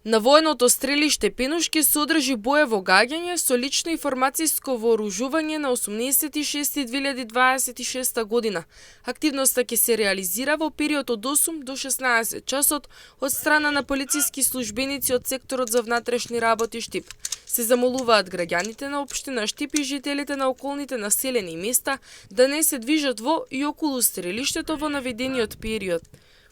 На военото стрелиште Пенуш ќе содржи боево гаѓање со лично информацијско вооружување на 18.6.2026 година. Активноста ќе се реализира во период од 8 до 16 часот од страна на полициски службеници од секторот за внатрешни работи Штип. Се замолуваат граѓаните на општина Штип и жителите на околните населени места да не се движат во и околу стрелиштето во наведениот период.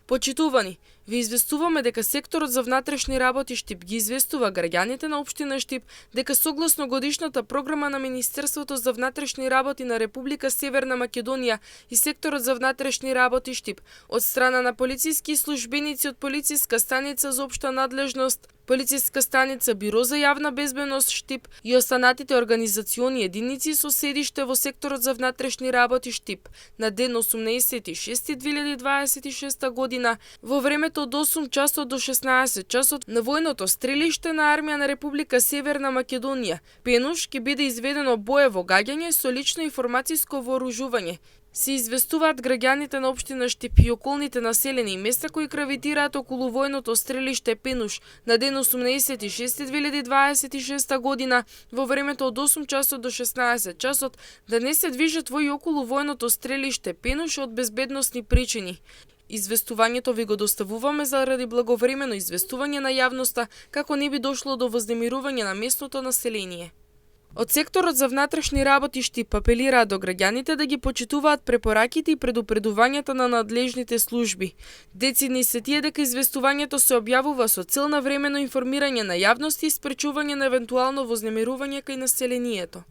Почитувани, ви известуваме дека секторот за внатрешни работи Штип ги известува граѓаните на општина Штип дека согласно годишната програма на Министерството за внатрешни работи на Република Северна Македонија и секторот за внатрешни работи Штип од страна на полициски службеници од полициска станица за општа надлежност, полициска станица Биро за јавна безбедност Штип и останатите организациони единици со седиште во секторот за внатрешни работи Штип на ден 18.6.2026 година во времето од 8 часот до 16 часот на војното стрелиште на армија на Република Северна Македонија Пенуш ќе биде изведено боево гаѓање со лично информацијско вооружување. Се известуваат граѓаните на општина Штип и околните населени места кои гравитираат околу војното стрелиште Пенуш на ден 18.6.2026 година во времето од 8 часот до 16 часот да не се движат во и околу војното стрелиште Пенуш од безбедносни причини. Известувањето ви го доставуваме заради благовремено известување на јавноста како не би дошло до вознемирување на местното население. Од секторот за внатрешни работи Штип апелираат до граѓаните да ги почитуваат препораките и предупредувањата на надлежните служби. Децидни се тие дека известувањето се објавува со цел на времено информирање на јавност и спречување на евентуално вознемирување кај населението.